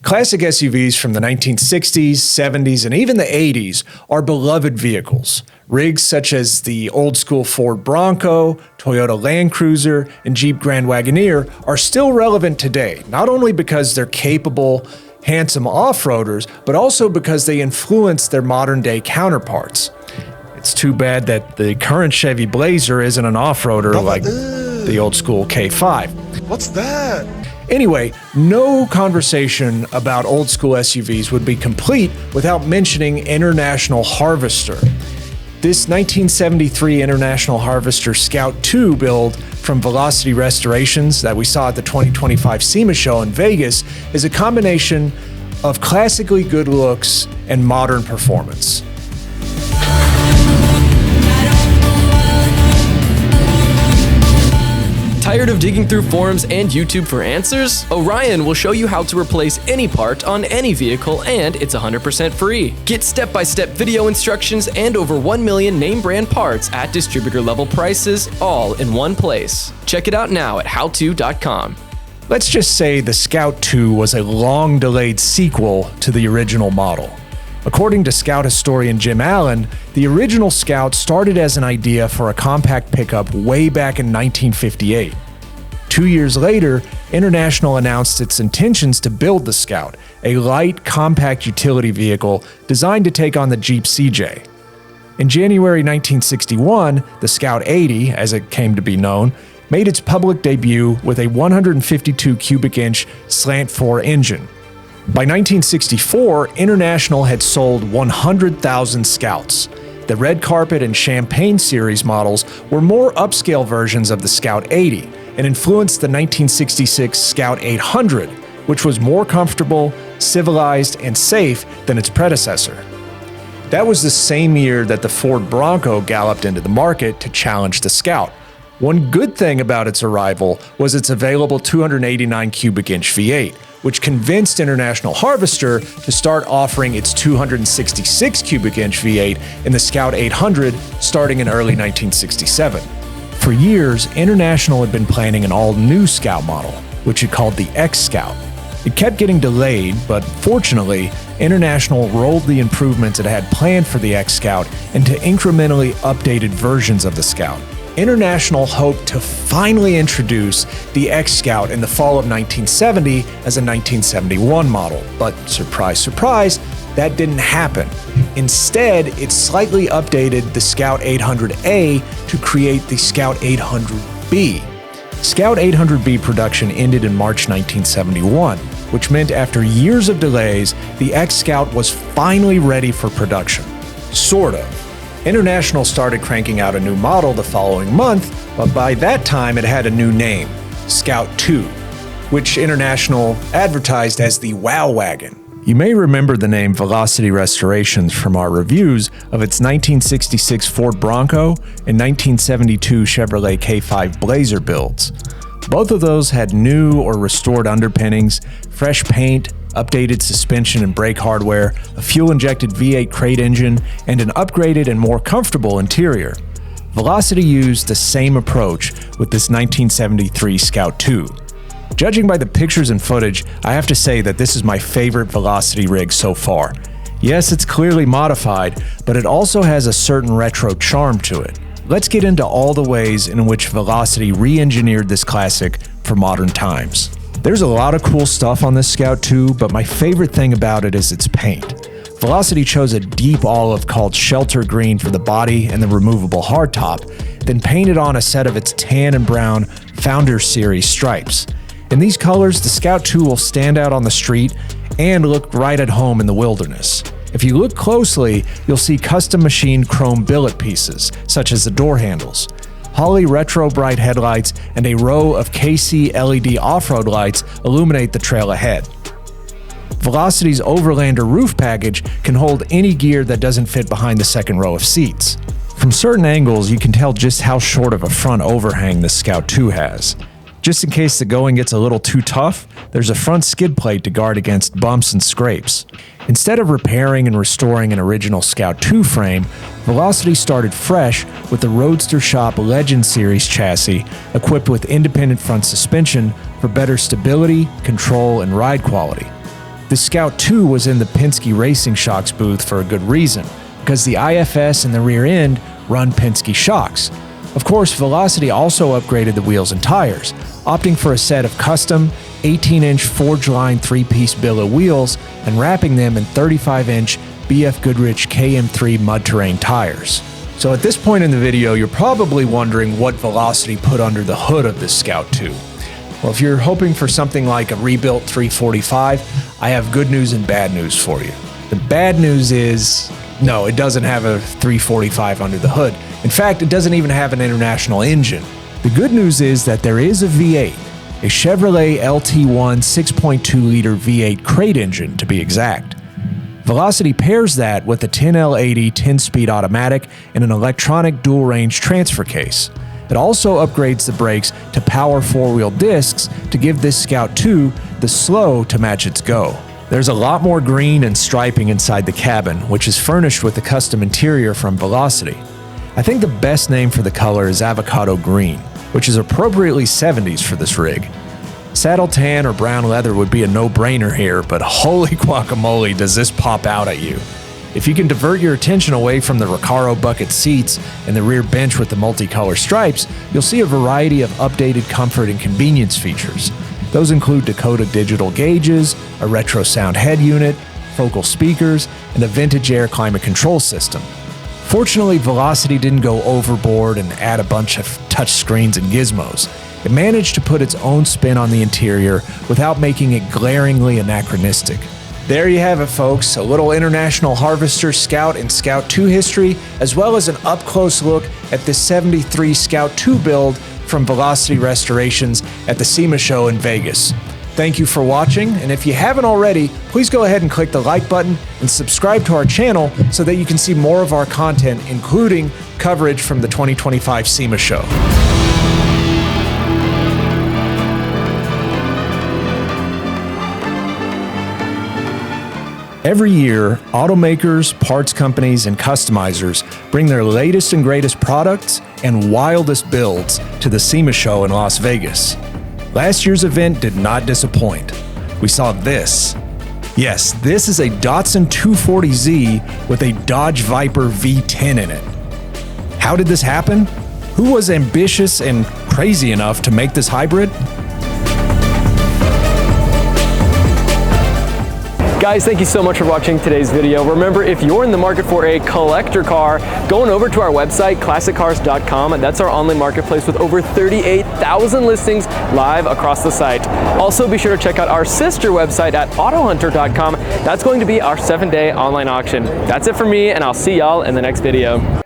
Classic SUVs from the 1960s, 70s, and even the 80s are beloved vehicles. Rigs such as the old-school Ford Bronco, Toyota Land Cruiser, and Jeep Grand Wagoneer are still relevant today, not only because they're capable, handsome off-roaders, but also because they influence their modern-day counterparts. It's too bad that the current Chevy Blazer isn't an off-roader like the old-school K5. What's that? Anyway, no conversation about old-school SUVs would be complete without mentioning International Harvester. This 1973 International Harvester Scout II build from Velocity Restorations that we saw at the 2025 SEMA show in Vegas is a combination of classically good looks and modern performance. Tired of digging through forums and YouTube for answers? Orion will show you how to replace any part on any vehicle, and it's 100% free. Get step-by-step video instructions and over 1 million name brand parts at distributor level prices, all in one place. Check it out now at howto.com. Let's just say the Scout II was a long-delayed sequel to the original model. According to Scout historian Jim Allen, the original Scout started as an idea for a compact pickup way back in 1958. 2 years later, International announced its intentions to build the Scout, a light, compact utility vehicle designed to take on the Jeep CJ. In January 1961, the Scout 80, as it came to be known, made its public debut with a 152 cubic inch slant-4 engine. By 1964, International had sold 100,000 Scouts. The Red Carpet and Champagne series models were more upscale versions of the Scout 80 and influenced the 1966 Scout 800, which was more comfortable, civilized, and safe than its predecessor. That was the same year that the Ford Bronco galloped into the market to challenge the Scout. One good thing about its arrival was its available 289 cubic inch V8, which convinced International Harvester to start offering its 266 cubic inch V8 in the Scout 800 starting in early 1967. For years, International had been planning an all-new Scout model, which it called the X-Scout. It kept getting delayed, but fortunately, International rolled the improvements it had planned for the X-Scout into incrementally updated versions of the Scout. International hoped to finally introduce the X-Scout in the fall of 1970 as a 1971 model, but surprise, surprise, that didn't happen. Instead, it slightly updated the Scout 800A to create the Scout 800B. Scout 800B production ended in March 1971, which meant after years of delays, the X-Scout was finally ready for production. Sort of. International started cranking out a new model the following month, but by that time it had a new name, Scout II, which International advertised as the Wow Wagon. You may remember the name Velocity Restorations from our reviews of its 1966 Ford Bronco and 1972 Chevrolet K5 Blazer builds. Both of those had new or restored underpinnings, fresh paint, updated suspension and brake hardware, a fuel-injected V8 crate engine, and an upgraded and more comfortable interior. Velocity used the same approach with this 1973 Scout II. Judging by the pictures and footage, I have to say that this is my favorite Velocity rig so far. Yes, it's clearly modified, but it also has a certain retro charm to it. Let's get into all the ways in which Velocity re-engineered this classic for modern times. There's a lot of cool stuff on this Scout II, but my favorite thing about it is its paint. Velocity chose a deep olive called Shelter Green for the body and the removable hardtop, then painted on a set of its tan and brown Founder Series stripes. In these colors, the Scout II will stand out on the street and look right at home in the wilderness. If you look closely, you'll see custom-machined chrome billet pieces, such as the door handles. Holley retro bright headlights and a row of KC LED off-road lights illuminate the trail ahead. Velocity's Overlander roof package can hold any gear that doesn't fit behind the second row of seats. From certain angles, you can tell just how short of a front overhang the Scout II has. Just in case the going gets a little too tough, there's a front skid plate to guard against bumps and scrapes. Instead of repairing and restoring an original Scout II frame, Velocity started fresh with the Roadster Shop Legend Series chassis equipped with independent front suspension for better stability, control, and ride quality. The Scout 2 was in the Penske Racing Shocks booth for a good reason, because the IFS and the rear end run Penske shocks. Of course, Velocity also upgraded the wheels and tires, opting for a set of custom 18-inch Forgeline 3-piece billet wheels and wrapping them in 35-inch BFGoodrich KM3 mud-terrain tires. So at this point in the video, you're probably wondering what Velocity put under the hood of this Scout 2. Well, if you're hoping for something like a rebuilt 345, I have good news and bad news for you. The bad news is, no, it doesn't have a 345 under the hood. In fact, it doesn't even have an international engine. The good news is that there is a V8, a Chevrolet LT1 6.2-liter V8 crate engine to be exact. Velocity pairs that with a 10L80 10-speed automatic and an electronic dual-range transfer case. It also upgrades the brakes to power 4-wheel discs to give this Scout 2 the slow to match its go. There's a lot more green and striping inside the cabin, which is furnished with a custom interior from Velocity. I think the best name for the color is avocado green, which is appropriately 70s for this rig. Saddle tan or brown leather would be a no-brainer here, but holy guacamole does this pop out at you. If you can divert your attention away from the Recaro bucket seats and the rear bench with the multicolor stripes, you'll see a variety of updated comfort and convenience features. Those include Dakota Digital gauges, a RetroSound head unit, focal speakers, and a vintage air climate control system. Fortunately, Velocity didn't go overboard and add a bunch of touch screens and gizmos. It managed to put its own spin on the interior without making it glaringly anachronistic. There you have it, folks, a little International Harvester Scout and Scout 2 history, as well as an up-close look at the 73 Scout 2 build from Velocity Restorations at the SEMA show in Vegas. Thank you for watching, and if you haven't already, please go ahead and click the like button and subscribe to our channel so that you can see more of our content, including coverage from the 2025 SEMA show. Every year, automakers, parts companies, and customizers bring their latest and greatest products and wildest builds to the SEMA show in Las Vegas. Last year's event did not disappoint. We saw this. Yes, this is a Datsun 240Z with a Dodge Viper V10 in it. How did this happen? Who was ambitious and crazy enough to make this hybrid? Guys, thank you so much for watching today's video. Remember, if you're in the market for a collector car, going over to our website, classiccars.com. That's our online marketplace with over 38,000 listings live across the site. Also, be sure to check out our sister website at autohunter.com. That's going to be our 7-day online auction. That's it for me, and I'll see y'all in the next video.